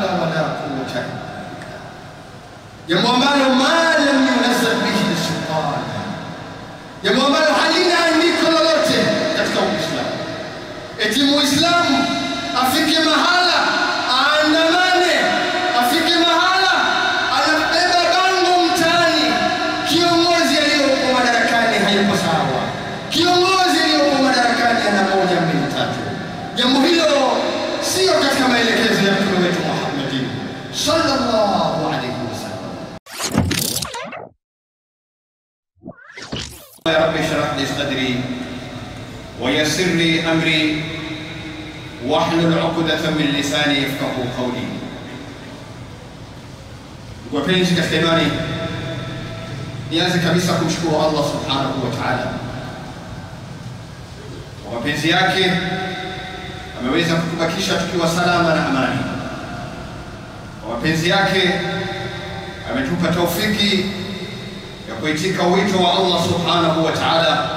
hawla wala quwwata illa billah. Jambo ambalo ma lam yunzal bihi sultan, jambo ambalo halina andiko lolote katika Uislamu. Eti Muislamu afike mahala aandamane, afike mahala anabeba bango mtaani, kiongozi aliyopo madarakani hayupo sawa, kiongozi aliyopo madarakani ana moja mbili tatu. Jambo hilo sio katika maelekezo ya Mtume wetu Muhammad sallallahu alayhi wasallam. Ya Rabbi shrah li sadri wa yassir li amri wahlul 'uqdatan min lisani yafqahu qawli. Wapenzi katika imani, nianze kabisa kumshukuru Allah subhanahu wa ta'ala kwa mapenzi yake ameweza kutubakisha tukiwa salama na amani. Kwa mapenzi yake ametupa taufiki ya kuitika wito wa Allah subhanahu wa ta'ala,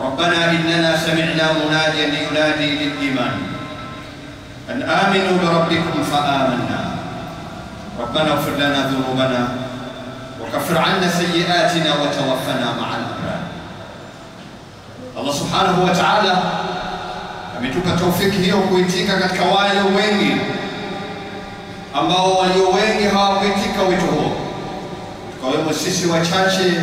ربنا إننا سمعنا مناديا ينادي للإيمان أن آمنوا بربكم فآمنا ربنا اغفر لنا ذنوبنا وكفر عنا سيئاتنا وتوفنا مع الأبرار. Allah subhanahu wa ta'ala ametupa taufiki hiyo kuitika katika wale wengi ambao walio wengi hawakuitika wito huo, tukawemo sisi wachache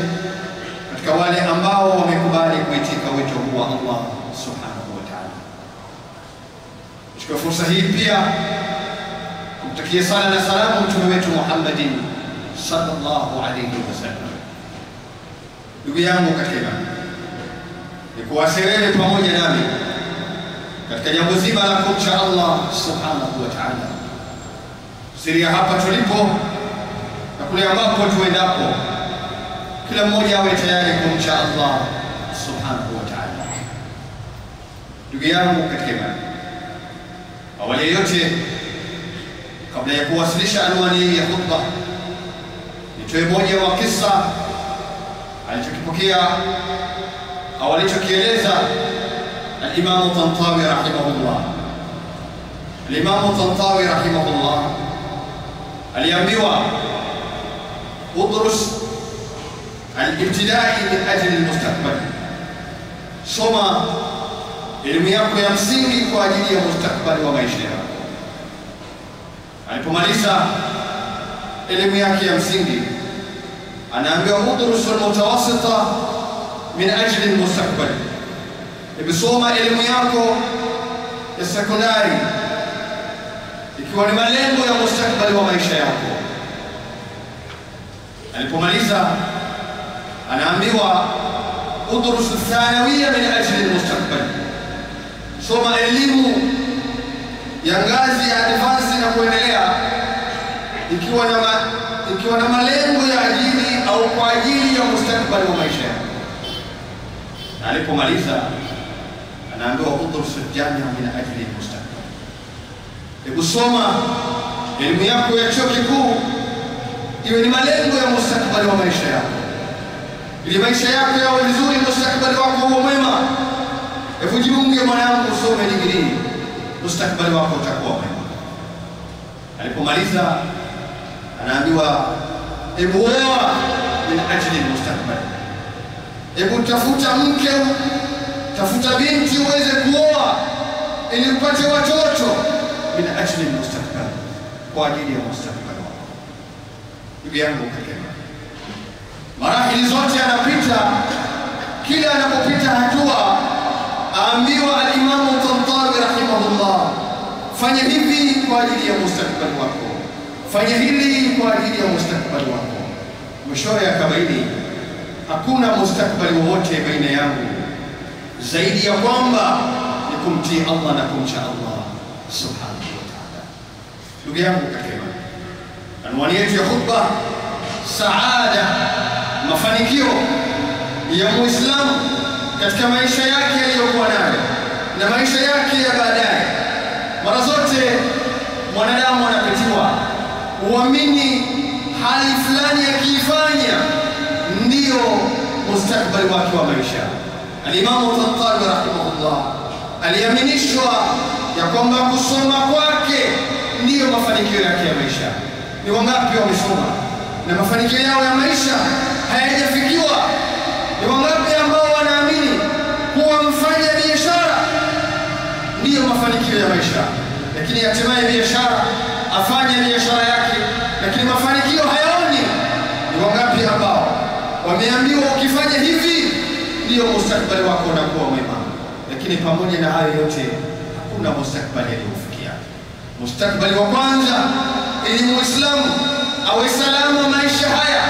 katika wale ambao wamekubali kuitika wito huu wa Allah subhanahu wa ta'ala. Chukua fursa hii pia kumtakia sala na salamu Mtume wetu Muhammadin sallallahu alayhi wasallam. Ndugu yangu katika imani, ni kuwasiliana pamoja nami katika jambo zima la kumcha Allah subhanahu wa ta'ala. Siri hapa tulipo na kule ambapo tuendapo, kila mmoja awe tayari kumcha Allah subhanahu wa ta'ala. Ndugu yangu katika imani, awali yote kabla ya kuwasilisha anwani ya khutba, nitoe moja wa kisa alichokipokea au alichokieleza al-Imam Tantawi rahimahullah. Al-Imam Tantawi rahimahullah aliambiwa udrus al-ibtidai min ajli al-mustaqbal, soma elimu yako ya msingi kwa ajili ya mustakbali wa maisha yako. Alipomaliza elimu yake ya msingi, anaambiwa udrus al-mutawassita min ajli al-mustaqbal, ibisoma elimu yako ya sekondari ikiwa ni malengo ya mustakbali wa maisha yako. Alipomaliza anaambiwa udrus al-thanawiyya min ajli al-mustaqbal, soma elimu ya ngazi ya advance na kuendelea ikiwa na malengo ya ajili au kwa ajili ya mustakbali wa maisha yako. Alipomaliza anaambiwa udrus al-jamia min ajli al-mustaqbal, hebu soma elimu yako ya chuo kikuu iwe ni malengo ya mustakbali wa maisha yako, ili maisha yako yawe vizuri, mustakbali wako uwe mwema. Hebu jiunge mwanangu, usome degree, mustakbali wako utakuwa mwema. Alipomaliza anaambiwa hebu oa min ajli al-mustaqbal, hebu tafuta mke, tafuta binti uweze kuoa ili upate watoto, min ajli al-mustaqbal, kwa ajili ya mustakbali wako. Ndugu yangu katika marahili zote anapita, kila anapopita hatua aambiwa al-Imam Tantawi rahimahullah, fanya hivi kwa ajili ya mustakbali wako, fanya hili kwa ajili ya mustakbali wako. Mwishowe akabaini hakuna mustakbali wowote baina yangu zaidi ya kwamba ni kumtii Allah na kumcha Allah subhanahu wa ta'ala. Ndugu yangu katika anwani yetu ya khutba, saada, mafanikio ya Muislamu katika maisha yake yaliyokuwa nayo na maisha yake ya baadaye. Mara zote mwanadamu anapitiwa uamini hali fulani akiifanya ndiyo mustakbali wake wa maisha. Al-Imam Tantawi rahimahullah aliaminishwa ya kwamba kusoma kwake ndiyo Ni wangapi wamesoma na mafanikio yao ya maisha hayajafikiwa? Ni wangapi ambao wanaamini kuwa mfanya biashara ndiyo mafanikio ya maisha, lakini hatimaye biashara afanye biashara yake lakini mafanikio hayaoni? Ni wangapi ambao wameambiwa ukifanya hivi ndiyo mustakbali wako unakuwa mwema, lakini pamoja na hayo yote hakuna mustakbali aliyofikia? Mustakbali wa kwanza ili Muislamu awe salama maisha haya,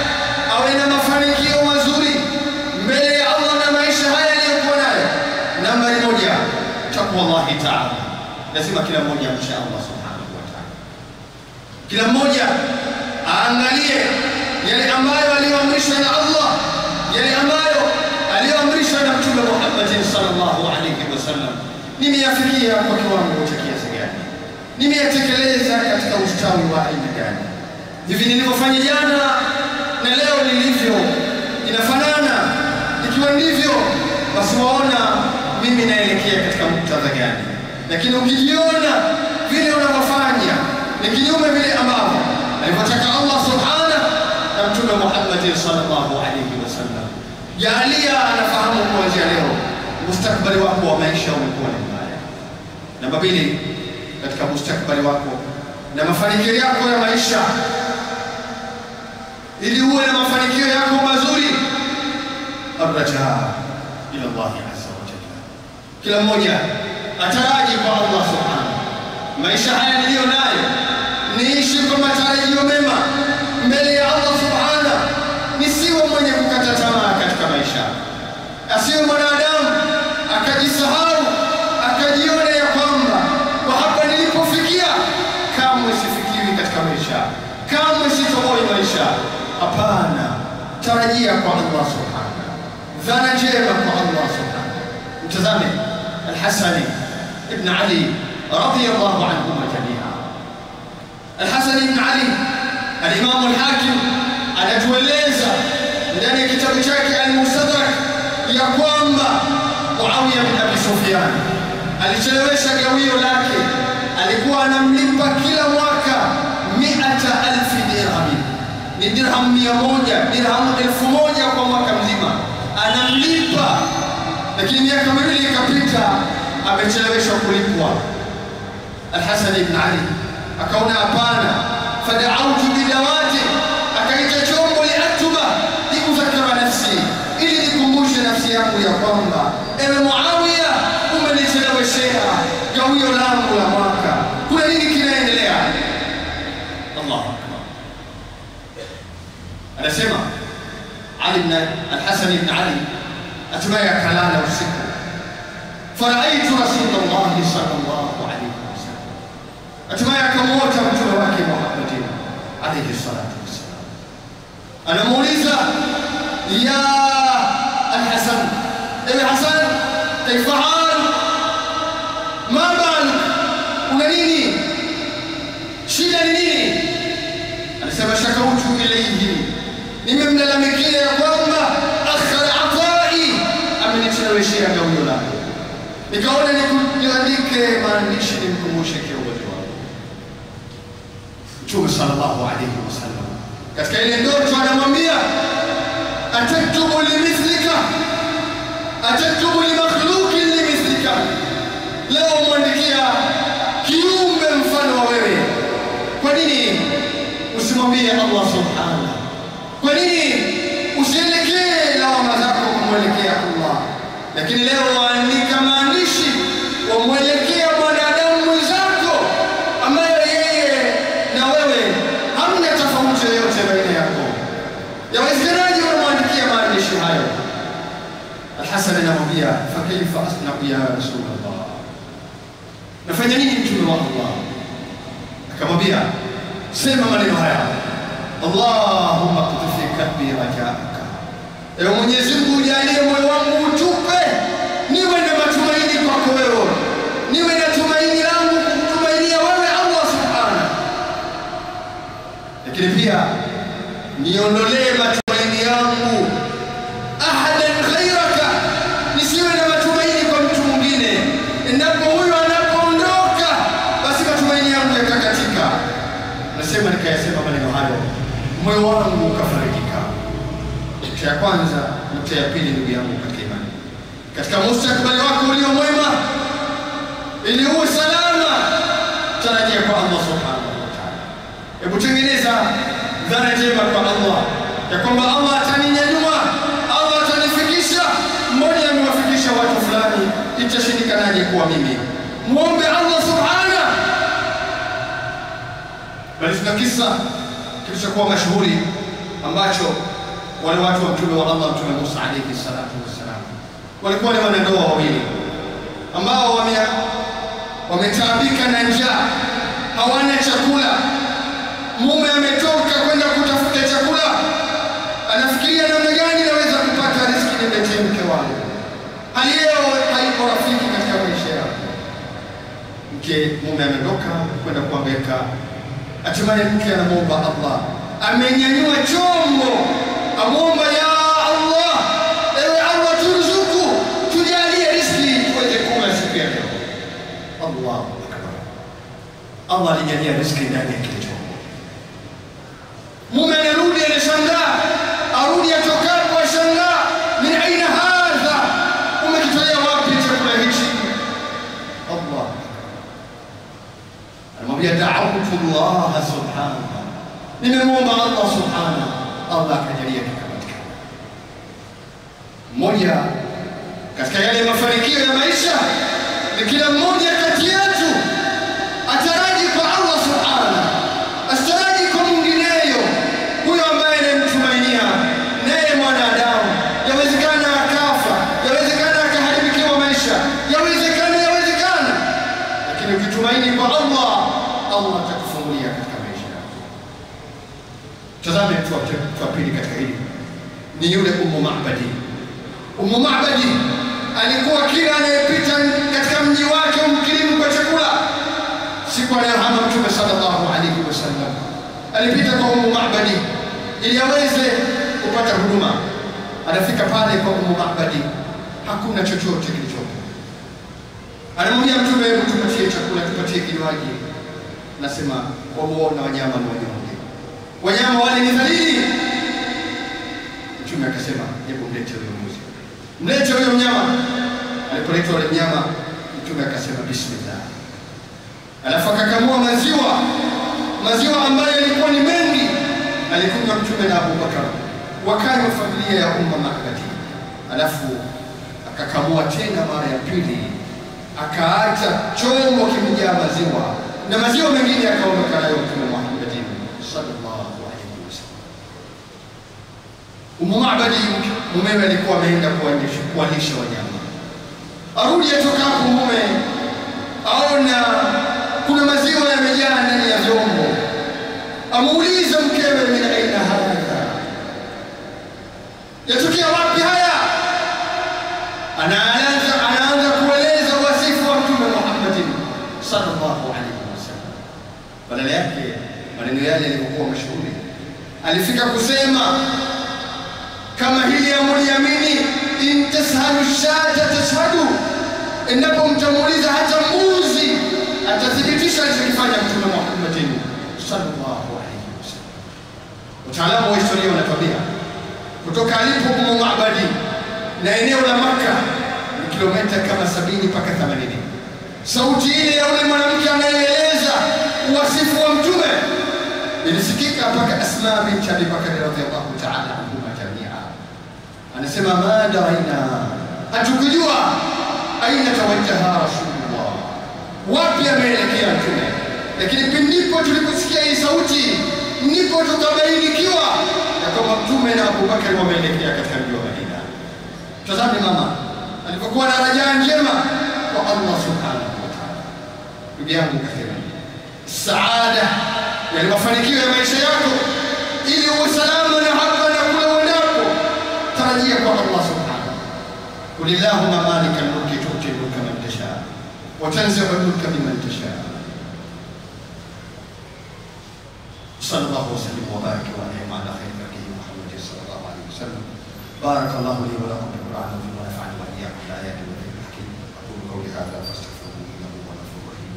awe na mafanikio mazuri mbele ya Allah na maisha haya aliyokuwa nayo, nambari moja, taqwallahi ta'ala. Lazima kila mmoja amche Allah subhanahu wa ta'ala. Kila mmoja aangalie yale ambayo aliyoamrishwa na Allah, yale ambayo aliyoamrishwa na Mtume Muhammad sallallahu alayhi wasallam. Nimeyafikia kwa kiwango cha kiasi gani? Nimeyatekeleza katika ustawi wa aina gani? Hivi nilivyofanya jana na leo nilivyo inafanana? Ikiwa ndivyo, basi waona mimi naelekea katika muktadha gani? Lakini ukijiona vile unavyofanya ni kinyume vile ambavyo alivyotaka Allah subhanahu na Mtume Muhammad sallallahu alayhi wasallam, jalia anafahamu kuanzia leo mustakbali wako wa maisha umekuwa ni mbaya. Namba mbili, katika mustakbali wako na mafanikio yako ya maisha, ili uwe na mafanikio yako mazuri, arrajaa ila Allah azza wa jalla. Kila mmoja ataraji kwa Allah subhanahu, maisha haya niliyo nayo niishi kwa matarajio mema mbele ya Allah subhanahu, nisiwe mwenye kukata tamaa katika maisha. Asiwe mwanadamu akajisahau akajiona ya kwamba kwa hapa nilipofikia kamwe sifikiri katika maisha, kamwe sitoboi maisha. Hapana, tarajia kwa Allah subhanahu, dhana njema kwa Allah subhanahu. Mtazame Al-Hasan ibn Ali radiyallahu anhuma jami'a. Al-Hasan ibn Ali, al-Imam al-Hakim anatueleza ndani ya kitabu chake Al-Mustadrak ya kwamba Muawiya bin Abi Sufyan alichelewesha gawio lake, alikuwa anamlipa kila mwaka 100,000 dirham, ni dirham 100, dirham 1000 kwa mwaka mzima anamlipa, lakini miaka miwili ikapita amechelewesha kulipwa. Al-Hasan ibn Ali akaona hapana, fada'autu bidawati, akaita chombo liatuba likudhakara nafsi, ili nikumbushe nafsi yangu ya kwamba ewe Muawiya, umenicheleweshea gawio langu la mwaka, kuna nini kinaendelea? Allahu akbar. Anasema Ali ibn Al-Hasan ibn Ali hatimaye akalala usiku, faraitu Rasulullah sallallahu alayhi wasallam, hatimaye akamuota mtume wake Muhammad alayhi salatu wasallam. Anamuuliza, ya Al-Hasan, ewe Hasan, kaifa hal, ma baluk, una nini, shida ni nini? Anasema shakautu ilayhi, nimemlalamikia ya kwamba akhara atai, amenicheleweshea gawio lake. Nikaona niandike maandishi nimkumbushe kiongozi wangu Mtume sallallahu alayhi wasallam. Katika ile ndoto anamwambia, ataktubu limithlika, ataktubu limakhluqin limithlika, leo mwandikia kiumbe mfano wa wewe. Kwa nini usimwambie Allah subhanahu? Kwa nini usielekee lawama zako kumwelekea Allah, lakini leo waandika maandishi wamwelekea mwanadamu mwenzako ambaye yeye na wewe hamna tofauti yoyote baina yako? Yawezekanaje unamwandikia maandishi hayo? Al-Hasan anamwambia, fa kaifa asna'u ya Rasulullah, nafanya nini mtume wa Allah? Akamwambia, sema maneno haya, Allahumma qutfi kalbi raja'aka, ewe Mwenyezi Mungu ujalie moyo wangu utupe, niwe na matumaini kwako wewe, niwe na tumaini langu kukutumainia wewe Allah subhanahu, lakini pia niondolee matumaini yangu ahadan ghayraka, nisiwe na matumaini kwa mtu mwingine. Endapo huyo anapoondoka, basi matumaini yangu yakakatika. Anasema nikayasema maneno hayo, moyo wangu ukafarijika. Nukta ya kwanza. Nukta ya pili, ndugu yangu katika imani, katika mustakbali wako ulio mwema, ili uwe salama, tarajia kwa Allah subhanahu wa ta'ala. Hebu tengeneza dhana njema kwa Allah ya kwamba Allah ataninyanyua, Allah atanifikisha. Mmoja amewafikisha watu fulani, itashindikanaje kuwa mimi? Muombe Allah subhanahu. Bali tuna kisa kilichokuwa mashuhuri ambacho wale watu wa mtume wa Allah, Mtume Musa alayhi salatu wassalam, walikuwa ni wanandoa wawili ambao wametaabika na njaa, hawana chakula. Mume ametoka kwenda kutafuta chakula, anafikiria namna gani naweza kupata riziki niletee mke wangu. Hali yao haiko rafiki katika maisha yao. Mume ametoka kwenda kuhangaika, hatimaye mke anamuomba Allah, amenyanyua chombo, amuomba, ya Allah, ewe Allah, turuzuku, tujalie riziki tuweze kula siku ya leo. Allahu akbar. Allah alijalia riziki ndani ya kile chombo. Mume anarudi, anashangaa, arudi atokapo ashangaa, min aina hadha, umekitolea wapi chakula hichi? Allah anamwambia, da'awtu Allah subhanahu, nimemuomba Allah subhanahu, Allah akajalia kikapatikana. Mmoja katika yale mafanikio ya maisha ni kila mmoja kati yetu ataraji kwa Allah subhanahu, asitaraji kwa mwingineyo. Huyo ambaye anamtumainia naye mwanadamu, yawezekana akafa, yawezekana akaharibikiwa maisha, yawezekana, lakini ukitumaini kwa Allah, Allah atakufungulia katika maisha yako. Tazame mtu wa pili katika hili ni yule Ummu Ma'badi. Ummu Ma'badi alikuwa kila anayepita katika mji wake umkirimu kwa chakula. Siku aliyohama Mtume sallallahu alaihi wasallam, alipita kwa Ummu Ma'badi ili aweze kupata huduma. Anafika pale kwa Ummu Ma'badi, hakuna chochote kilichopo. Anamwambia Mtume, hebu tupatie chakula, tupatie kinywaji. Nasema waona wanyama ni wanyonge, wanyama wale ni dhalili. Mtume akasema, hebu mlete huyo mbuzi, mlete huyo mnyama. Alipoletwa yule mnyama, Mtume akasema bismillah. Alafu akakamua maziwa ambayo yalikuwa ni mengi. Alikunywa Mtume na Abu Bakar, wakanywa familia ya Ummu Ma'badi. Alafu akakamua tena mara ya pili, akaacha chombo kimejaa maziwa na maziwa mengine akaondoka nayo Mtume Muhammad sallallahu alaihi wasallam. Ummu Ma'badi mumewe alikuwa ameenda kuwalisha wanyama. Arudi atokapo mume, aona kuna maziwa yamejaa ndani ya vyombo. Amuuliza mkewe, min aina hadha, yatokea wapi haya? Anaanza kueleza wasifu wa Mtume Muhammad sallallahu alaihi wasallam. Badala yake maneno yale yalikuwa mashuhuri, alifika kusema, kama hili amuliamini, in tashalu shata tashhadu, endapo mtamuuliza hata mbuzi atathibitisha alichokifanya Mtume Muhammad sallallahu alaihi wasallam. Utaalamu wa historia unatuambia kutoka alipo Ummu Ma'badi na eneo la Makka ni kilomita kama 70 mpaka 80. Sauti ile ya yule mwanamke anayeeleza wasifu wa Mtume ilisikika mpaka Asma binti Abi Bakr radhiyallahu ta'ala anhuma jamia. Anasema, ma daraina, hatukujua aina tawajjaha Rasulullah, wapi ameelekea Mtume, lakini pindipo tuliposikia hii sauti ndipo tukabainikiwa ya kwamba Mtume na Abu Bakr wameelekea katika mji wa Madina. Tazame mama alipokuwa na rajaa njema kwa Allah subhanahu wa ta'ala. Ndugu yangu kathira, saada ya mafanikio ya maisha yako, ili uwe salama na hapa na kule uendapo, tarajia kwa Allah subhanahu. Kulillahumma malikal mulki tu'til mulka man tasha wa tanzi'ul mulka mimman tasha. Sallallahu wasallim wa barik wa an'im ala khayri khalqihi Muhammad sallallahu alaihi wasallam. Barakallahu li wa lakum bil Qur'an wa nafa'ani wa iyyakum bil ayati wal dhikri hakim. Aqulu qawli hadha fastaghfiruhu innahu huwal ghafurur rahim.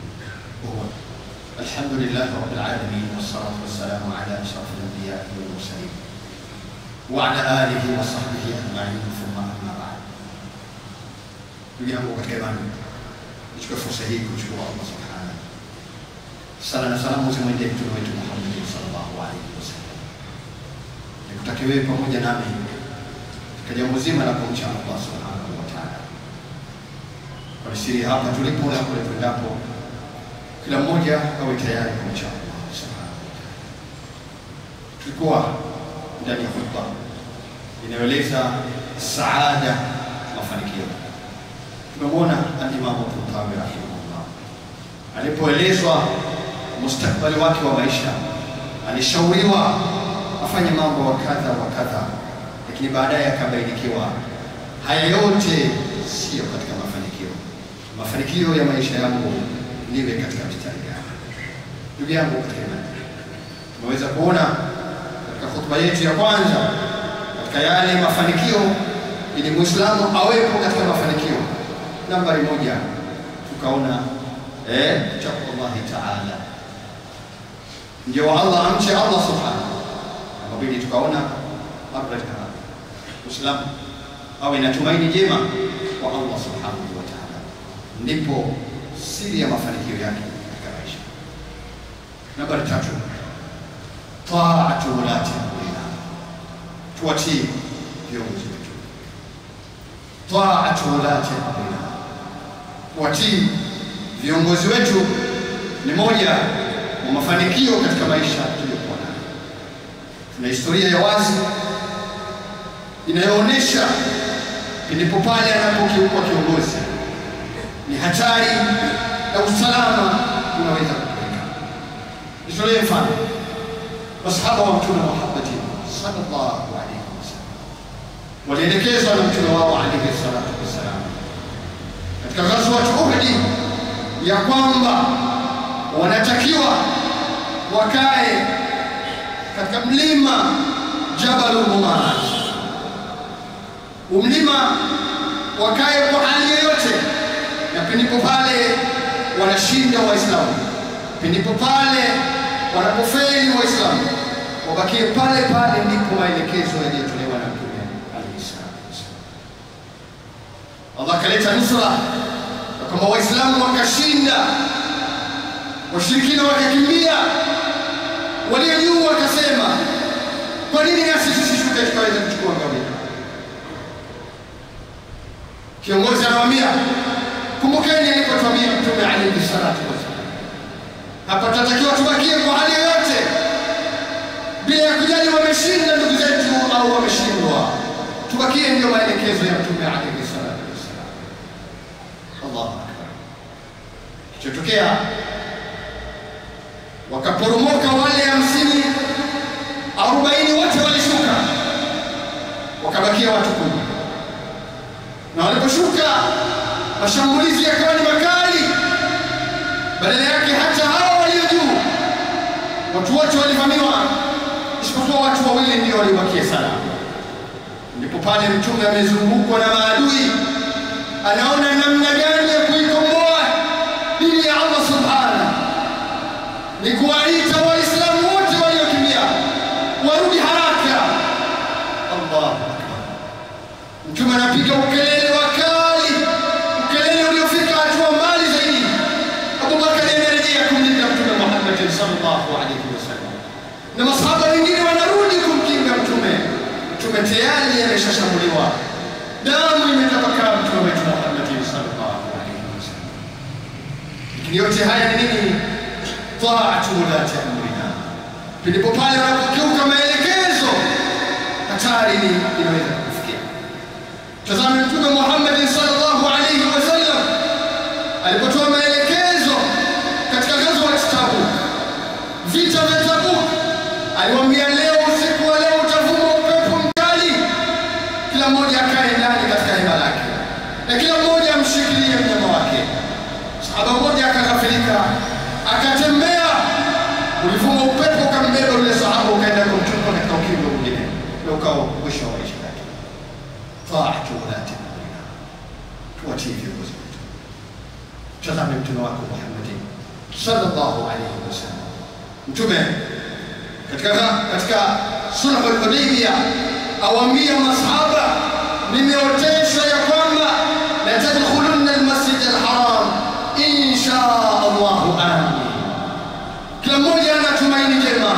الحمد لله رب العالمين والصلاة والسلام على أشرف الأنبياء والمرسلين وعلى آله وصحبه أجمعين ثم أما بعد. Ndugu yangu katika imani, nichukue fursa hii kumshukuru Allah subhanahu. Sala na salamu zimwendee mtume wetu Muhammad sallallahu alaihi wasallam. Nikutakie wewe pamoja nami katika jambo zima la kumcha Allah subhanahu wa ta'ala. Kwa siri hapa tulipo na kule tuendapo, kila mmoja awe tayari kumcha Allah subhanahu wa ta'ala. Tulikuwa ndani ya khutba inayoeleza saada, mafanikio. Tumemwona al-Imam Al-Tahawi rahimahullah alipoelezwa mustakbali wake wa maisha, alishauriwa afanye mambo wa kadha, lakini baadaye akabainikiwa haya yote sio katika mafanikio. Mafanikio ya maisha yangu niwe katika mstari gani? Ndugu yangu katika imani, tunaweza kuona katika khutba yetu ya kwanza katika yale mafanikio ili Muislamu awepo katika mafanikio. Nambari moja tukaona taqwa Allah ta'ala, ndio Allah amche Allah subhanahu. Namba mbili tukaona abraka Muislamu awe na tumaini jema kwa Allah subhanahu wa ta'ala, ndipo siri ya mafanikio yake katika maisha. Nambari tatu, ta'atu ulati amrina, tuwatii viongozi wetu. Ta'atu ulati amrina, kuwatii viongozi wetu ni moja wa mafanikio katika maisha tuliyokuwa nayo. Tuna historia ya wazi inayoonyesha ndipo pale anapokiukwa kiongozi ni hatari na usalama unaweza kutokea. Nitolee mfano masahaba wa Mtume Muhammad sallallahu alaihi wasallam, walielekezwa na Mtume wao alaihi salatu wasallam katika ghazwa ya Uhud ya kwamba wanatakiwa wakae katika mlima Jabalul Mumarat. Mlima wakae kwa hali yoyote, na pindipo pale wanashinda Waislamu, pindipo pale wanapofeli Waislamu, wabakie pale pale. Ndipo maelekezo yaliyotolewa na Mtume alayhi salatu wasallam. Allah kaleta nusra kama Waislamu wakashinda, washirikina wakakimbia, walio juu wakasema kwa nini nasi tusishuke tukaweza kuchukua ngawira? Kiongozi anawaambia, kumbukeni alipotuambia Mtume alayhi salatu wasallam, hapa tunatakiwa tubakie kwa hali yoyote bila ya kujali wameshinda ndugu zetu au wameshindwa, tubakie. Ndio maelekezo ya Mtume alayhi salatu wasallam. Allahu akbar. Kitotokea wakaporomoka wale 50, 40 wote walishuka, wakabakia watu 10. Na waliposhuka mashambulizi yakawa ni makali, badala yake hata hao walio juu watu wote walivamiwa, isipokuwa watu 2 ndio walibakia salama. Ndipo pale Mtume amezungukwa na maadui, anaona namna gani ya kuikomboa dini ya Allah subhanahu, ni kuwaita Waislamu wote waliokimbia warudi haraka. Allahu akbar. Mtume anapiga ukelele wakali, ukelele uliofika hatua mbali zaidi. Abu Bakar anarejea kumlinda Mtume Muhammad sallallahu alaihi wasallam, na masahaba wengine wanarudi kumkinga Mtume. Mtume tayari ameshashambuliwa, damu imetapakaa Mtume wetu Muhammad sallallahu alaihi wasallam. Lakini yote haya ni nini? Ta'atu ulati amrina. Ndipo pale wanapokiuka maelekezo, hatari inaweza kufikia. Tazama Mtume Muhammad sallallahu alaihi wasallam alipotoa maelekezo katika ghazwa ya Tabuk, vita vya Tabuk, aliwaambia leo, usiku wa leo utavuma upepo mkali, kila mmoja akae ndani katika hema lake na kila mmoja amshikilie mnyama wake. Sahaba mmoja akaghafilika, akatembea, ulivuma upepo ukambeba yule sahaba, ukaenda kumtupa katika ukingo mwingine, na ukawa mwisho wa maisha yake. Ta'atu ulati amrina, tuwatii viongozi wetu. Tazama Mtume wako Muhammad sallallahu alayhi wasallam. Mtume katika sulh al-Hudaybiyah awaambia masahaba, nimeoteshwa ya kwamba la tadkhulunna al-masjid al-haram insha Allah amin. Kila mmoja anatumaini jema,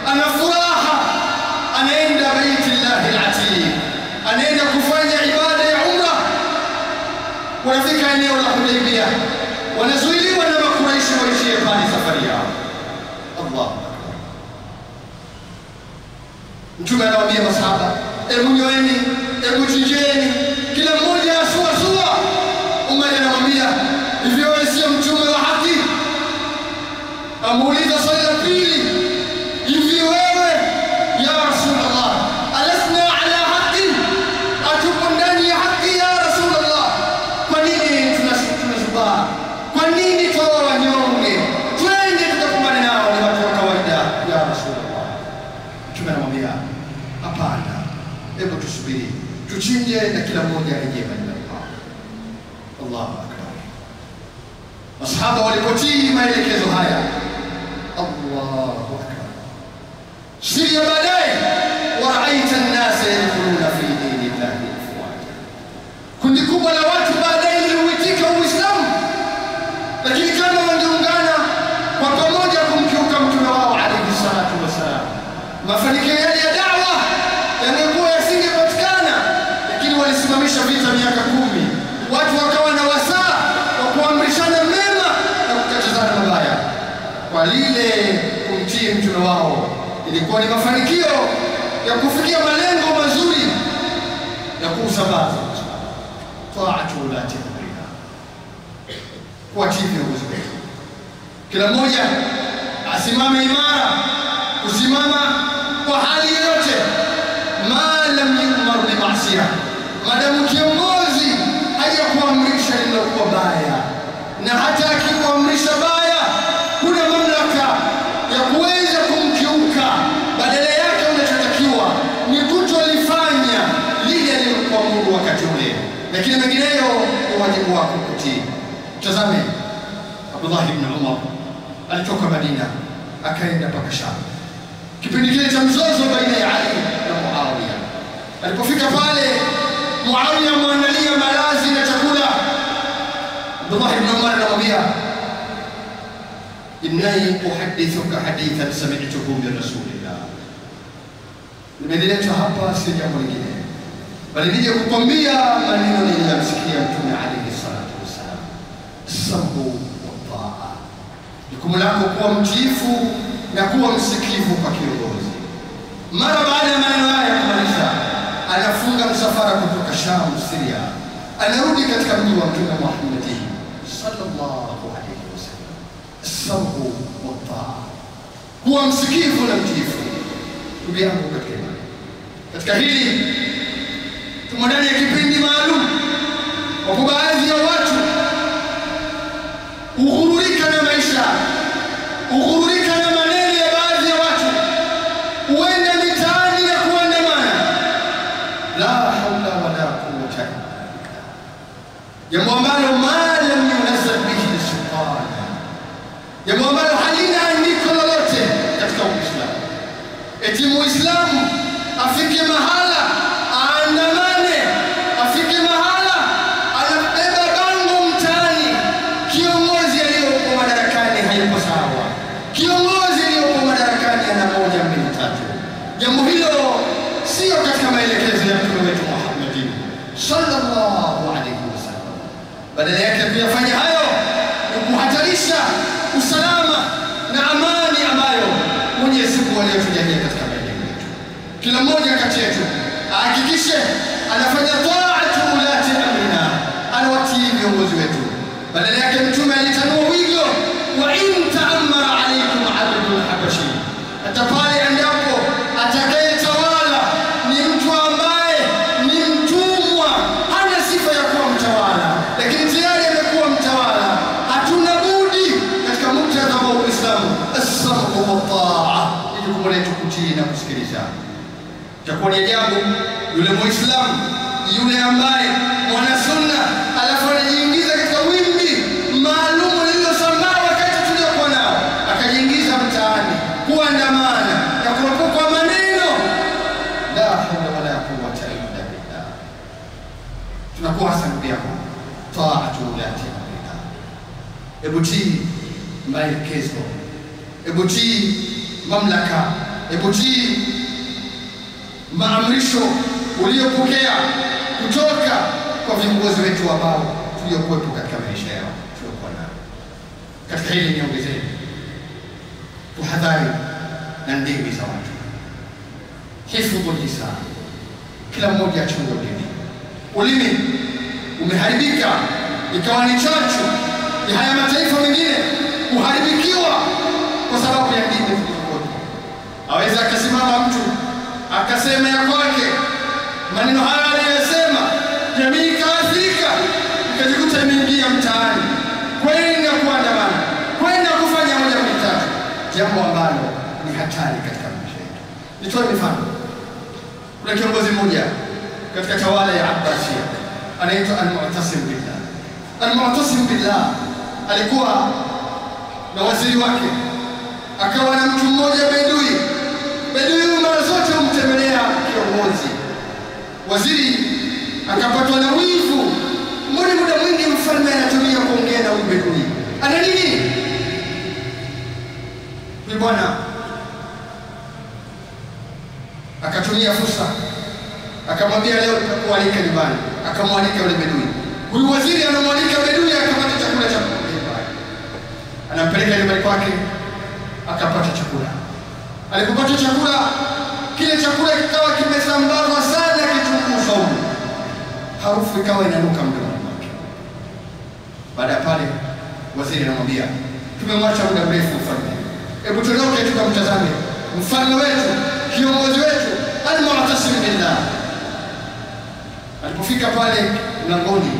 ana furaha, anaenda Baitullah al-Atiq, anaenda kufanya ibada ya umra. Wanafika eneo la Hudaybiyah, wanazuiliwa na Makuraishi waishie pale safari yao. Allahu akbar. Mtume anawaambia masahaba, hebu nyoeni, hebu chinjeni, kila mmoja asua. Umar anamwambia, hivyo wewe sio mtume wa haki? Amuuliza swali la pili, hivi wewe ya Rasulullah alasna ala haqi, atupo ndani ya haki ya Rasulullah? Kwa nini tunasubaa? Kwa nini tuwa wanyonge? Twende tukakumbane nao, ni watu wa kawaida ya Rasulullah. Mtume anamwambia, hapana, hebu tusubiri, tuchinje na kila mmoja arejee nyumbani kwao. Allahu akbar. Masahaba walipotii maelekezo haya, Allahu akbar, siri ya baadaye, waraaita an-nasa yadkhuluna fi dinillahi afwaja, kundi kubwa la watu baadaye liliuitika Uislamu. Lakini kama wangeungana kwa pamoja kumkiuka mtume wao alayhi salatu wasalam, mafanikio yale ya da'wa yangekuwa yasingepatikana. Lakini walisimamisha vita miaka 10, watu wakawa na wasaa wa kuamrishana mema na kukatazana mabaya. Kwa lile kumtii mtume wao ilikuwa ni mafanikio ya kufikia malengo mazuri ya kuusambaza taatu ulati amrina, kuwatii viongozi wetu. Kila mmoja asimame imara, kusimama kwa hali yoyote, ma lam yumar bi ma'siyah, madamu kiongozi hajakuamrisha lililokuwa baya, na hata akikuamrisha baya kuna mamlaka ya kuweza kumkiuka. Badala yake unachotakiwa ni kutolifanya lile alilokuamuru wakati ule, lakini mengineyo ni wajibu wako kutii. Tazame Abdullah ibn Umar alitoka Madina akaenda mpaka Sham, kipindi kile cha mzozo baina ya Ali na Muawiya. Alipofika pale, Muawiya muandalia malazi na chakula. Abdullah ibn Umar anamwambia, inni uhaddithuka hadithan sami'tuhu min Rasulillah, nimeleta hapa si jambo lingine, bali nije kukwambia maneno niliyosikia Mtume alayhi salatu wasalam, sabu wa taa. Jukumu lako kuwa mtiifu na kuwa msikivu kwa kiongozi. Mara baada ya maneno haya kumaliza, anafunga msafara kutoka Sham, Syria, anarudi katika mji wa Mtume Muhammad sallallahu alayhi wasallam. Sabu wa taa, kuwa msikivu na mtiifu. Ndugu yangu katika imani, katika hili tumo ndani ya kipindi maalum. Wapo baadhi ya watu ughururika na maisha, ughururika na maneno ya baadhi ya watu, huenda mitaani na kuandamana. La hawla wala quwwata illa billah, jambo ambalo ma lam yunzal bihi sultan, jambo ambalo halina andiko lolote katika Uislamu. Eti Muislamu afike mahala aandamane, afike mahala anabeba bango mtaani, kiongozi aliyopo madarakani hayupo sawa, kiongozi aliyopo madarakani ana 1, 2, 3. Jambo hilo sio katika maelekezo ya Mtume wetu Muhammad sallallahu alayhi wasallam. Badala yake kuyafanya hayo ni kuhatarisha usalama na amani ambayo Mwenyezi Mungu aliyotujalia katika maeneo yetu. Kila mmoja kati yetu ahakikishe anafanya taatu ulati amrina, anawatii viongozi wetu. Badala yake Mtume alitanua wigo, wa in ta'ammara alaykum 'abdun habashi, hata pale endapo atakayetawala ni mtu ambaye ni mtumwa, hana sifa ya kuwa mtawala, lakini tayari amekuwa mtawala, hatuna budi katika muktadha wa Uislamu as-sam'u wa ta'a, ili kumletu kutii na kusikiliza. Itakuwa ni jambo yule Muislamu yule ambaye mwana sunna alafu anajiingiza katika wimbi maalum lililosambaa wakati tulio kuandamana na kuepuka maneno la hawla wala quwwata illa billah. Tunakuwa sababu yako taatu ulati amrina. Hebu tii maelekezo, hebu tii mamlaka, hebu tii maamrisho uliyopokea kutoka kwa viongozi wetu ambao tuliokuwepo katika maisha yao tuliokuwa nao. Katika hili niongezee tuhadhari na ndimi za watu. Hifadhu lisan, kila mmoja achunge ulimi. Ulimi umeharibika, ikawa ni chachu ya haya mataifa mengine kuharibikiwa kwa sababu ya ndimi zilizokuwepo. Aweza akasimama mtu akasema ya kwake maneno haya aliyosema, jamii ikaathirika, ikajikuta imeingia mtaani kwenda kuandamana, kwenda kufanya moja mbili tatu, jambo ambalo ni hatari katika maisha yetu. Nitoe mifano. Kuna kiongozi mmoja katika tawala ya Abbasiya anaitwa Al-Mu'tasim Billah. Al-Mu'tasim Billah alikuwa na waziri wake, akawa na mtu mmoja bedui. Bedui mara zote humtembelea kiongozi. Waziri akapatwa na wivu. Muda mwingi mfalme anatumia kuongea na huyu bedui. Ana nini? Ni bwana akatumia fursa, akamwambia leo nitakualika nyumbani. Akamwalika yule bedui. Huyu waziri anamwalika bedui akapata chakula cha nyumbani. Anampeleka nyumbani kwake, akapata chakula. Alipopata chakula, kile chakula kikawa kimesambazwa sana kitunguu saumu. Harufu ikawa inanuka mdomoni mwake. Baada ya pale waziri anamwambia, tumemwacha muda mrefu mfalme, hebu tuondoke tukamtazame mfalme wetu, kiongozi wetu Al-Mu'tasim Billah. Alipofika pale mlangoni,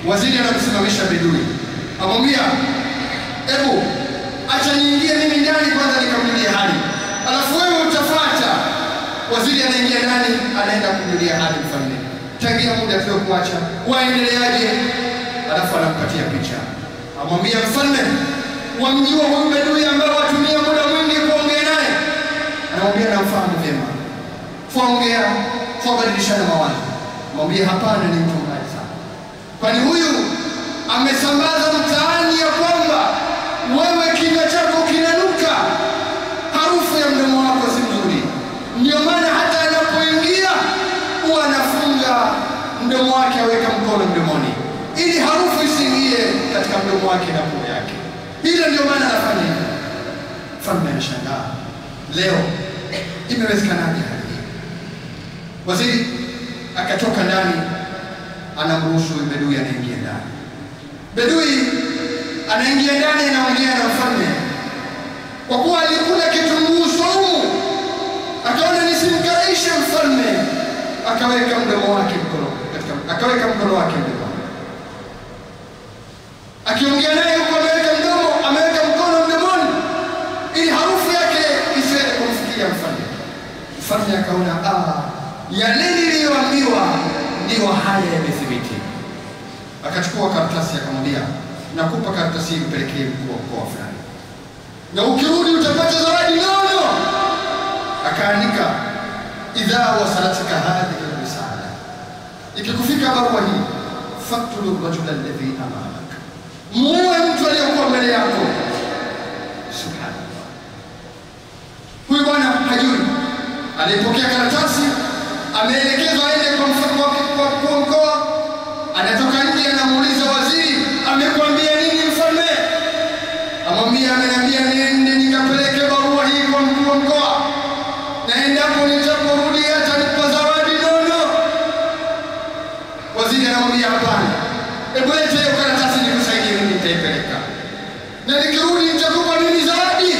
waziri anamsimamisha bedui, amwambia, hebu acha niingie mimi ndani kwanza nikamjulie hali, alafu wewe utafuata. Waziri anaingia ndani, anaenda kumjulia hali mfalme, tangia muda tuliokuacha waendeleaje, alafu anampatia picha. Amwambia mfalme, wamjua huyu bedui ambaye watumia muda mwingi kuongea naye? Anamwambia namfahamu vyema. Kuongea, kubadilishana mawazo. Amwambia hapana, ni mtu mbaya sana. Kwani huyu amesambaza mtaani ya kwamba wewe kinywa chako kinanuka, harufu ya mdomo wako si mzuri. Ndio maana hata anapoingia huwa anafunga mdomo wake, aweka mkono mdomoni ili harufu isiingie katika mdomo wake na pua yake. Hilo ndio maana anafanya hivyo. Mfalme anashangaa, leo imewezekanaje hali hii? Waziri akatoka ndani, anamruhusu bedui anaingia ndani. Bedui anaingia ndani, anaongea na mfalme. Kwa kuwa alikula kitunguu saumu, akaona nisimkaraishe mfalme, akaweka mdomo wake akaweka mkono wake mdomoni. Akiongea naye huko ameweka mkono mdomoni ili harufu yake isiende kumfikia mfalme. Mfalme akaona yale niliyoambiwa ndio haya yamethibiti. Akachukua karatasi akamwambia, nakupa karatasi mpelekee mkuu wa mkoa fulani, na ukirudi utapata zawadi nono. Akaandika, idha wasalatika hadhihi risala, ikikufika barua hii, faqtulu rajula alladhi amamak, muue mtu aliyekuwa mbele yako. Subhanallah. Huyu bwana hajui. Alipokea karatasi, ameelekezwa aende kwa mkuu wa mkoa. Anatoka nje, anamuuliza waziri, amekwambia nini mfalme? Amwambia, ameniambia niende nikapeleke barua hii kwa mkuu wa mkoa, na endapo nitaporudi atanipa zawadi nono. Waziri anamwambia, hapana, hebu leta hiyo karatasi nikusaidie mimi, nitaipeleka, na nikirudi nitakupa nini zawadi.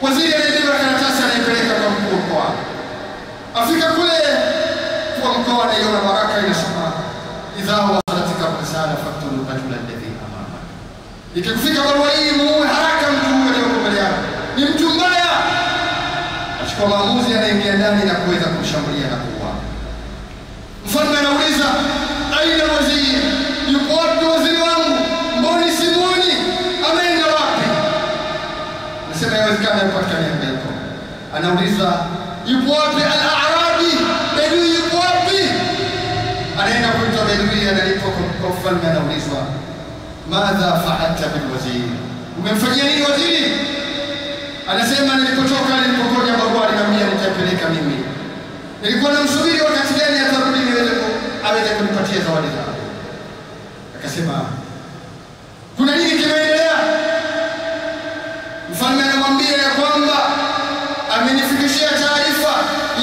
Waziri anabeba karatasi, anaipeleka kwa mkuu wa mkoa. Afika kule kwa mkoa, anaiona baraka inasoma, idha wasalatika risala faqtulu rajula alladhi amama. Ikikufika barua hii, muue haraka mtu aliyeko mbele yako, ni mtu mbaya. Achukua maamuzi, anaingia ndani na kuweza kumshambulia na kuua. Mfalme anauliza, aina waziri? Yupo wapi waziri wangu? Mbona simuoni? Ameenda wapi? Akasema yawezekana katika miaka hiyo. Anauliza, yupo wapi al-Arabi? Bedui yupo wapi? Anaenda kuitwa bedui, analipwa kwa ufalme, anaulizwa, madha fa'alta bil wazir? Umemfanyia nini waziri? Anasema, nilipokoja barua aliniambia nitapeleka mimi. Nilikuwa namsubiri wakati gani atarudi aweze kunipatia zawadi zangu. Akasema, kuna nini kimeendelea? Mfalme anamwambia ya kwamba amenifikishia taarifa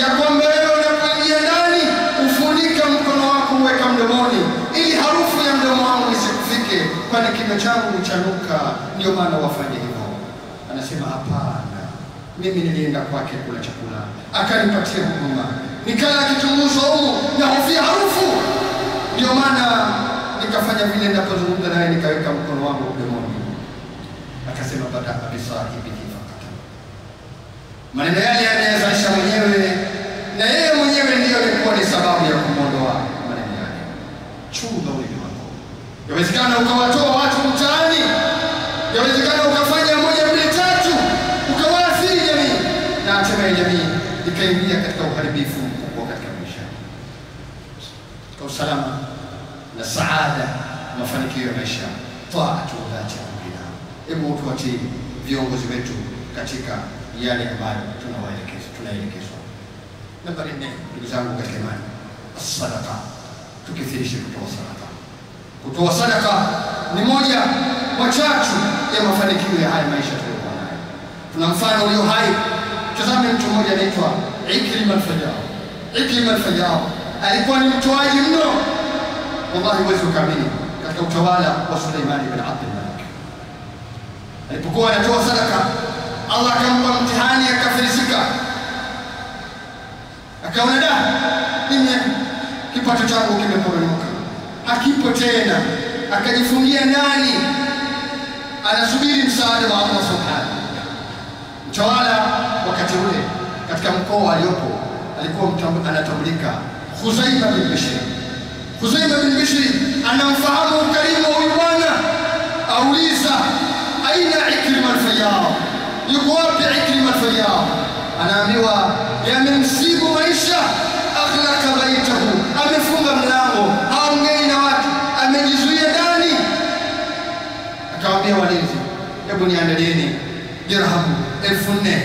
ya kwamba wewe unapoingia ndani ufunika mkono wako uweka mdomoni ili harufu ya mdomo wangu isikufike, kwani kinywa changu chanuka, ndio maana wafanye hivyo. Anasema, hapana, mimi nilienda kwake kula chakula, akanipatia huduma, nikala kitunguu saumu na hofia harufu, ndio maana nikafanya vile ninapozungumza naye, nikaweka mkono wangu mdomoni. Akasema, bada bisahibihi faqat. Maneno yale yanayozalisha mwenyewe, na yeye mwenyewe ndiyo alikuwa ni sababu ya kumondoa maneno yale. Chunga ulimi wako. Yawezekana ukawatoa watu mtaani, yawezekana ukafanya moja mbili tatu, ukawaathiri jamii, na hatimaye jamii ikaingia katika uharibifu mkubwa katika maisha, kwa usalama na saada, mafanikio ya maisha. Taatu dhati amrina. Hebu tuwatii viongozi wetu katika yale ambayo tunaelekezwa. Nambari 4, ndugu zangu katika imani, as-sadaqa. Tukithirishe kutoa sadaka. Kutoa sadaka ni moja wa chachu ya mafanikio ya haya maisha tuliyokuwa nayo. Tuna mfano ulio hai. Tazame mtu mmoja anaitwa Ikrima al-Fajjar. Ikrima al-Fajjar alikuwa ni mtoaji mno. Wallahi huwezi kuamini, katika utawala wa Suleiman ibn Abdul Malik. Alipokuwa anatoa sadaka, Allah akampa mtihani, akafilisika. Akaona mimi kipato changu kimeporomoka, hakipo tena. Akajifungia ndani, anasubiri msaada wa Allah subhanahu. Mtawala wakati ule katika mkoa aliopo alikuwa anatambulika Khuzaima bin Bishr. Khuzaima bin Bishr anamfahamu ukarimu wa huyu bwana. Auliza, aina Ikrima al-Fajjar? Yuko wapi Ikrima al-Fajjar? Anaambiwa, yamemsibu maisha, akhlaka baitahu, amefunga mlango, haongei na watu, amejizuia ndani. Akawaambia walinzi, hebu niandalieni dirhamu 1400,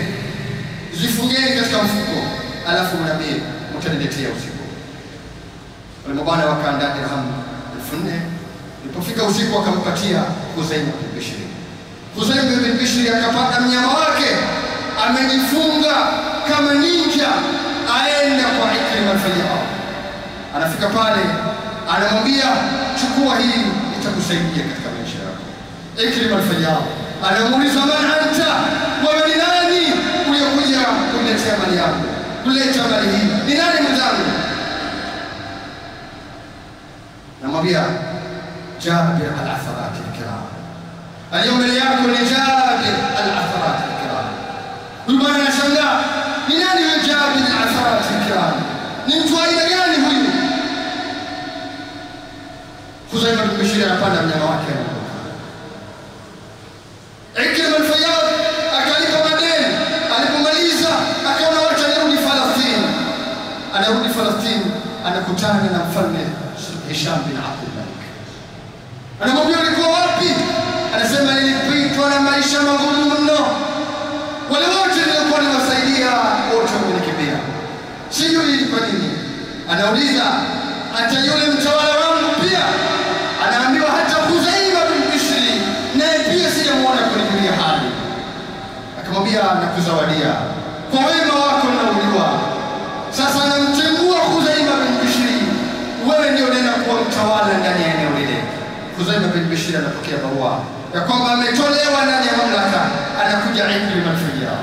zifungeni katika mfuko, alafu mnaambie mtaniletea usiku. Wale mabwana wakaandaa dirhamu 1400. Ilipofika usiku akampatia Khuzaima bin Bishr. Khuzaima bin Bishr akapata mnyama wake, amejifunga kama ninja, aenda kwa Ikrima al-Fajjar. Anafika pale, anamwambia, chukua hii, itakusaidia katika maisha yako. Ikrima al-Fajjar anamuuliza, man anta, wewe ni nani uliokuja kuniletea mali yangu, kuleta mali hii? Ni nani mwenzangu? Namwambia, Jabir al-Atharat al-Kiram. Aliyo mbele yako ni Jabir al-Atharat al-Kiram. Huyu bwana anashangaa, ni nani huyu Jabir al-Atharat al-Kiram? Ni mtu aina gani huyu? Khuzaima bin Bishr anapanda mnyama wake. Ikrima al-Fajjar akalipa madeni. Alipomaliza akaona wacha nirudi Falastini. Anarudi Falastini, anakutana na mfalme Hisham bin Abdul Malik. Anamwambia, ulikuwa wapi? Anasema, nilipitwa na maisha magumu mno. Wale wote nilikuwa niwasaidia wote wamenikimbia, sijui kwa nini. Anauliza, hata yule mtawala wangu pia? Anaambiwa, hata Khuzaima bin Bishr naye pia sijamuona kunijulia hali. Akamwambia, nakuzawadia kwa wema wako nauliwa. Sasa namtengua Khuzaima bin Bishr, wewe ndio nenda kuwa mtawala ndani ya eneo lile. Khuzaima bin Bishr anapokea barua ya kwamba ametolewa ndani ya mamlaka, anakuja Ikrima al-Fajjar.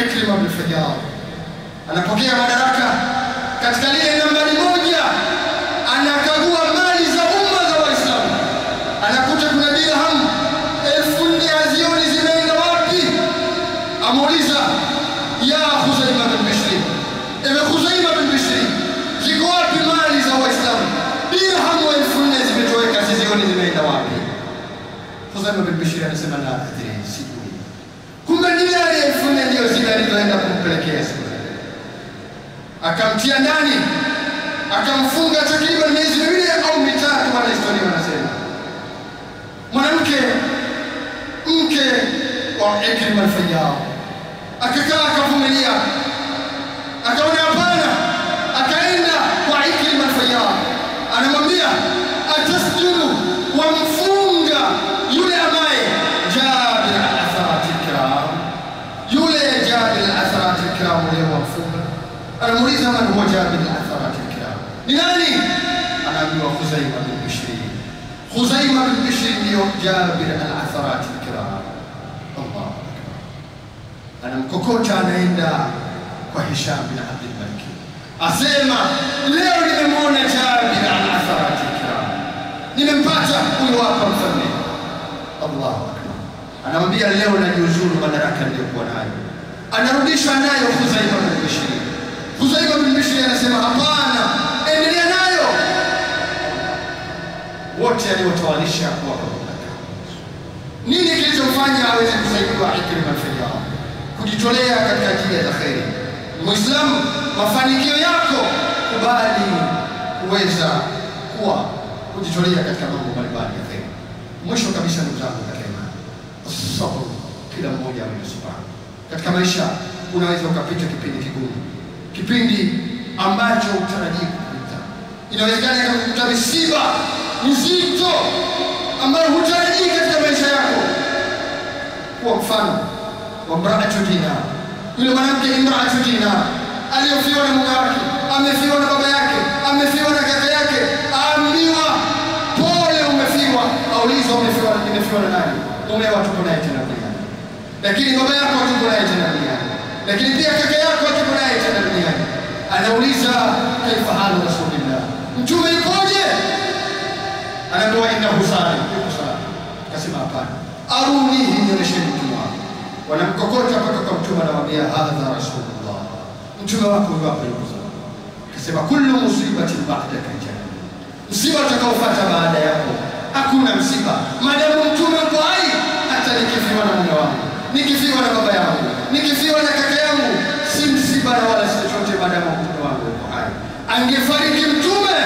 Ikrima al-Fajjar anapokea madaraka katika lile nambari 1, anakagua mali za umma za Waislamu, anakuta kuna dirham 1400 hazioni zimeenda wapi. Amuuliza, ya Khuzaima bin Bishr, ewe Khuzaima bin Bishr, ziko wapi mali za Waislamu? Dirham 1400 zimetoweka, sizioni zimeenda wapi? Khuzaima bin Bishr anasema, la adri, sijui. Kumbe ni alivyoenda kumpelekea siku. Akamtia ndani, akamfunga takriban miezi 2 au 3, wana historia wanasema. Mwanamke mke wa Ikrim al-Fayyad akakaa akavumilia, akaona hapana, akaenda kwa Ikrim al-Fayyad, anamwambia atasjudu wa mfunga yule ambaye Jabir al-Atharat al-Kiram, yule Jabir al-Atharat al-Kiram leo mfunga. Anamuuliza man huwa Jabir al-Atharat al-Kiram, ni nani? Anaambiwa Khuzaima bin Bishr. Khuzaima bin Bishr ndio Jabir al-Atharat al-Kiram. Allah akbar. Anamkokota anaenda kwa Hisham bin Abdul Malik, asema leo nimemwona Jabir al-Atharat al-Kiram, nimempata huyo hapa mfalme. Allah akbar. Anamwambia leo najiuzuru madaraka niliyokuwa nayo. Anarudishwa nayo Khuzaima bin Bishr. Khuzaima bin Bishr anasema hapana, endelea nayo. Wote aliwatawalisha kwa mamlaka. Nini kilichomfanya aweze kusaidiwa Ikrim al-Fayyad? Kujitolea katika ajili ya khairi. Muislamu, mafanikio yako kubali kuweza kuwa kujitolea katika mambo mbalimbali ya khairi. Mwisho kabisa ndugu zangu katika imani, sabr, kila mmoja awe na subra. Katika maisha unaweza ukapita kipindi kigumu, kipindi ambacho utarajii kupita. Inawezekana ikakukuta misiba mizito ambayo hutarajii katika maisha yako. Kwa mfano wa Imra'atu Dinar, yule mwanamke Imra'atu Dinar aliyofiwa na mume wake, amefiwa na baba yake, amefiwa na kaka yake, aambiwa pole umefiwa. Aulizwa umefiwa na nani? Mume wako tuko naye tena duniani, lakini baba yako tuko naye tena duniani, lakini pia kaka yako tuko naye tena duniani. Anauliza kaifa halu Rasulillah, mtume ipoje? Anaambiwa innahu sali, yuko sala. Akasema hapana, arunihi, nionyesheni mtume wako. Wanamkokota mpaka kwa mtume, anamwambia hadha Rasulullah, mtume wako yuko hapa, yuko sala. Akasema kullu musibatin ba'daka jannah, msiba utakaofuata baada yako hakuna msiba maadamu mtume yuko hai. Hata nikifiwa na mume wangu, nikifiwa na baba yangu, nikifiwa na kaka yangu, si msiba na wala si chochote maadamu mtume wangu yuko hai. Angefariki mtume,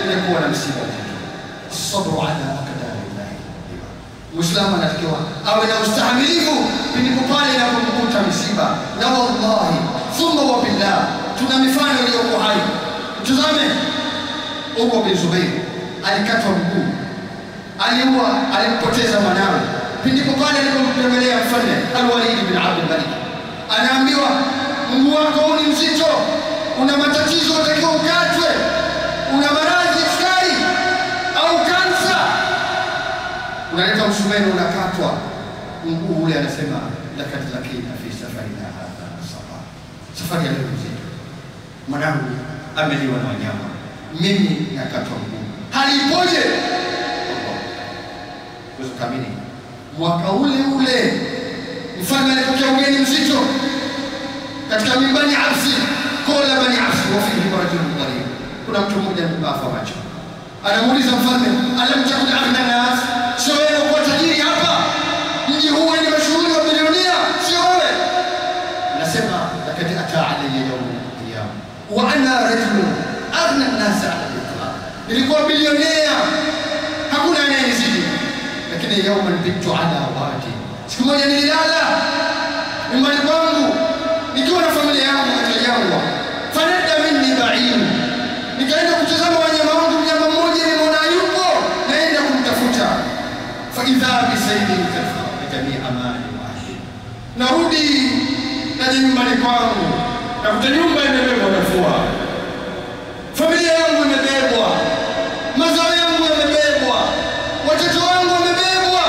ingekuwa na msiba. Sabru ala aqdarillahi. Muislamu anatakiwa awe na ustahimilivu pindi pale inapomkuta misiba. Na wallahi thumma wa billah, tuna mifano iliyoko hai. Tazame Urwa bin Zubair, alikatwa mguu, alimpoteza mwanawe pindi pale alipomtembelea mfalme Al-Walid bin Abdul Malik. Anaambiwa mguu wako ni mzito, una matatizo, utakiwa ukatwe, una maradhi sukari au kansa. Unaleta msumeno, unakatwa mguu ule. Anasema lakad lakina fi safarina hadha sabah, safari ya leo nzito, mwanangu ameliwa na wanyama, mimi nakatwa mguu. Hali ipoje? Kuzukamini mwaka ule mfalme alipokea ugeni mzito katika Bani Absi, kola Bani Absi, wa fihi rajulun dhalim. Kuna mtu mmoja mbafa macho, anamuuliza mfalme, alam takun aghna nas, sio wewe kwa tajiri hapa mji huu ni mashuhuri wa milionia, sio wewe? Anasema lakad ata alayya yawm al-qiyam wa ana rajulun aghna an-nas ala al-itlaq, nilikuwa bilionea, hakuna anayenizidi. Lakini yawman bitu ala wadi, siku moja nililala nyumbani kwangu nikiwa na familia yangu katika jangwa. Fanada minni ba'in, nikaenda kutazama wanyama wangu, mnyama mmoja nimeona yupo, naenda kumtafuta. Fa idha bi sayyidin kafa jamii amani wahid, narudi na nyumbani kwangu nakuta nyumba imebebwa na mvua, familia yangu imebebwa, mazao yangu yamebebwa, watoto wangu wamebebwa,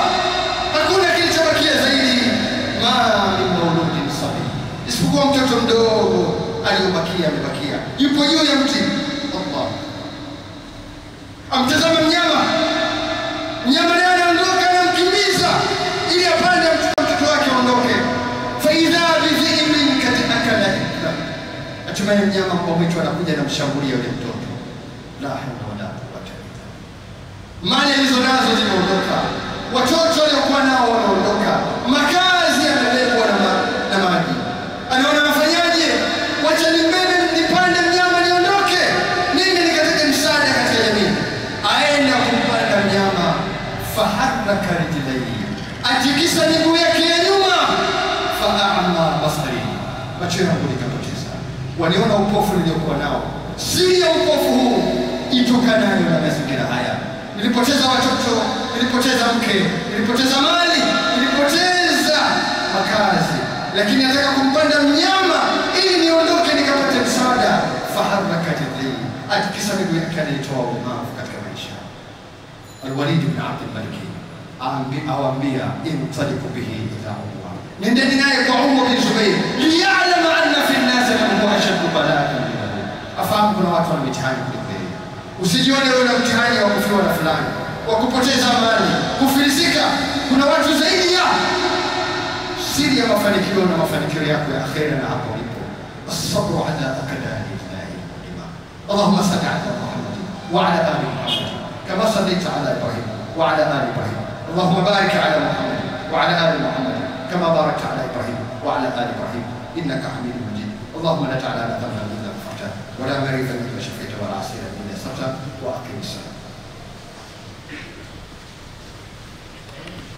hakuna kilichobakia zaidi ma min mauludin sabi, isipokuwa mtoto mdogo aliyobakia, amebakia yupo juu ya mti. Allah, amtazama mnyama naye anaondoka, anamkimbiza ili apande mtoto wake aondoke. Fa idha bi dhi'bin kad akala ibna, hatimaye mnyama kwa mwitu anakuja na mshambulia yule mtoto. La hawla wala quwwata illa billah. Mali alizonazo zimeondoka, watoto waliokuwa nao wameondoka, makazi yamebebwa na maji. macho yangu nikapoteza. Waliona upofu niliokuwa nao. Siri ya upofu huu itokanayo na mazingira haya. Nilipoteza watoto, nilipoteza mke, nilipoteza mali, nilipoteza makazi, lakini nataka kumpanda mnyama ili niondoke nikapate msaada. Faharaka dhili, atikisa miguu yake anitoa umavu katika maisha. Al-Walid ibn Abd al-Malik awaambia intaliqu bihi ila Umar, nendeni naye kwa Umar bin Zubair, liya'lama anna fi an-nas man huwa ashaddu bala'an minhu, afahamu kuna watu wana mitihani kuliko yeye. Usijione wewe na mtihani wa kufiwa na fulani, wa kupoteza mali, kufilisika. Kuna watu zaidi ya siri ya mafanikio na mafanikio yako ya akhera na hapo ulipo. As-sabru ala aqdari llahi mu'lima. Allahumma salli ala Muhammad wa ala ali Muhammad kama sallaita ala Ibrahim wa ala ali Ibrahim. Allahumma barik ala Muhammad wa ala ali Muhammad kama barakta ala Ibrahim wa ala ali Ibrahim innaka Hamidum Majid. Allahumma la ta'ala lana dhanban illa ghafarta wa la maridan illa shafita wa la asira illa yassarta wa aqim as-salat.